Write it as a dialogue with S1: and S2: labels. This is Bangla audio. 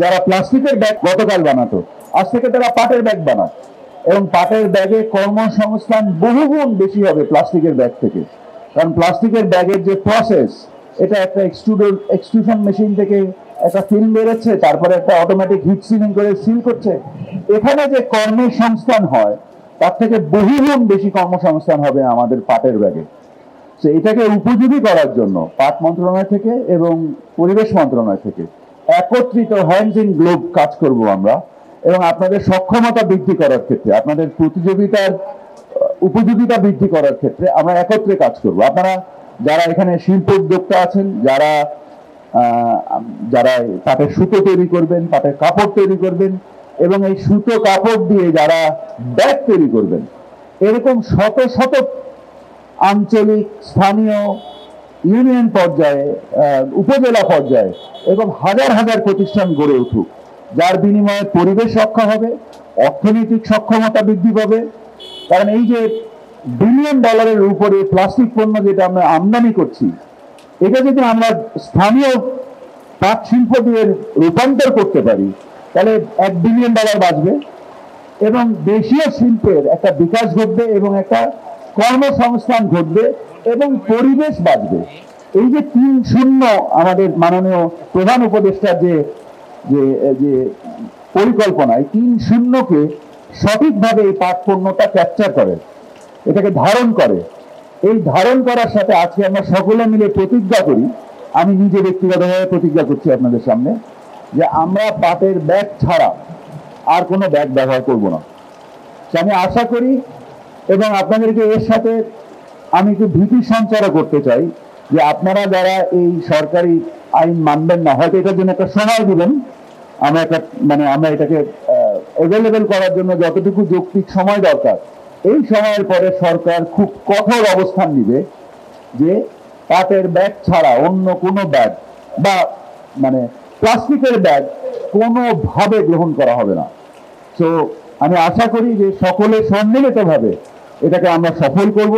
S1: যারা প্লাস্টিকের ব্যাগ গতকাল বানাতো, আজ থেকে তারা পাটের ব্যাগ বানায়, এবং পাটের ব্যাগে কর্মসংস্থান বহুগুণ বেশি হবে প্লাস্টিকের ব্যাগ থেকে। কারণ প্লাস্টিকের ব্যাগের যে প্রসেস, এটা একটা এক্সট্রুশন মেশিন থেকে একটা ফিল্ম বেরোচ্ছে, তারপরে একটা অটোমেটিক হিট সিলিং করে সিল করছে। এখানে যে কর্মসংস্থান হয় তার থেকে বহুগুণ বেশি কর্মসংস্থান হবে আমাদের পাটের ব্যাগে। তো এটাকে উপযোগী করার জন্য পাট মন্ত্রণালয় থেকে এবং পরিবেশ মন্ত্রণালয় থেকে একত্রিত হ্যান্ডস ইন গ্লোভ কাজ করব আমরা, এবং আপনাদের সক্ষমতা বৃদ্ধি করার ক্ষেত্রে, আপনাদের প্রতিযোগিতার উপযোগিতা বৃদ্ধি করার ক্ষেত্রে আমরা একত্রে কাজ করব। আপনারা যারা এখানে শিল্প উদ্যোক্তা আছেন, যারা যারা পাটের সুতো তৈরি করবেন, পাটের কাপড় তৈরি করবেন, এবং এই সুতো কাপড় দিয়ে যারা ব্যাগ তৈরি করবেন, এরকম শত শত আঞ্চলিক, স্থানীয়, ইউনিয়ন পর্যায়ে, উপজেলা পর্যায়ে এবং হাজার হাজার প্রতিষ্ঠান গড়ে উঠুক, যার বিনিময়ে পরিবেশ রক্ষা হবে, অর্থনৈতিক সক্ষমতা বৃদ্ধি পাবে। কারণ এই যে বিলিয়ন ডলারের উপরে প্লাস্টিক পণ্য যেটা আমরা আমদানি করছি, এটা যদি আমরা স্থানীয় পাট শিল্প দিয়ে রূপান্তর করতে পারি, তাহলে $1 বিলিয়ন বাঁচবে, এবং দেশীয় শিল্পের একটা বিকাশ ঘটবে, এবং একটা কর্মসংস্থান ঘটবে, এবং পরিবেশ বাঁচবে। এই যে 3-0 আমাদের মাননীয় প্রধান উপদেষ্টার যে যে পরিকল্পনা, এই 3-0কে সঠিকভাবে এই পাট পণ্যটা ক্যাপচার করে, এটাকে ধারণ করে। এই ধারণ করার সাথে আজকে আমরা সকলে মিলে প্রতিজ্ঞা করি, আমি নিজে ব্যক্তিগতভাবে প্রতিজ্ঞা করছি আপনাদের সামনে, যে আমরা পাটের ব্যাগ ছাড়া আর কোনো ব্যাগ ব্যবহার করব না। আমি আশা করি, এবং আপনাদেরকে এর সাথে আমি একটু ভীতি সঞ্চারও করতে চাই, যে আপনারা যারা এই সরকারি আইন মানবেন না, হয়তো এটার জন্য একটা সময় দিবেন, আমরা এটাকে অ্যাভেলেবেল করার জন্য যতটুকু যৌক্তিক সময় দরকার, এই সময়ের পরে সরকার খুব কঠোর অবস্থান নিবে যে পাটের ব্যাগ ছাড়া অন্য কোনো ব্যাগ বা প্লাস্টিকের ব্যাগ কোনোভাবে গ্রহণ করা হবে না। তো আমি আশা করি যে সকলে সম্মিলিতভাবে এটাকে আমরা সফল করব।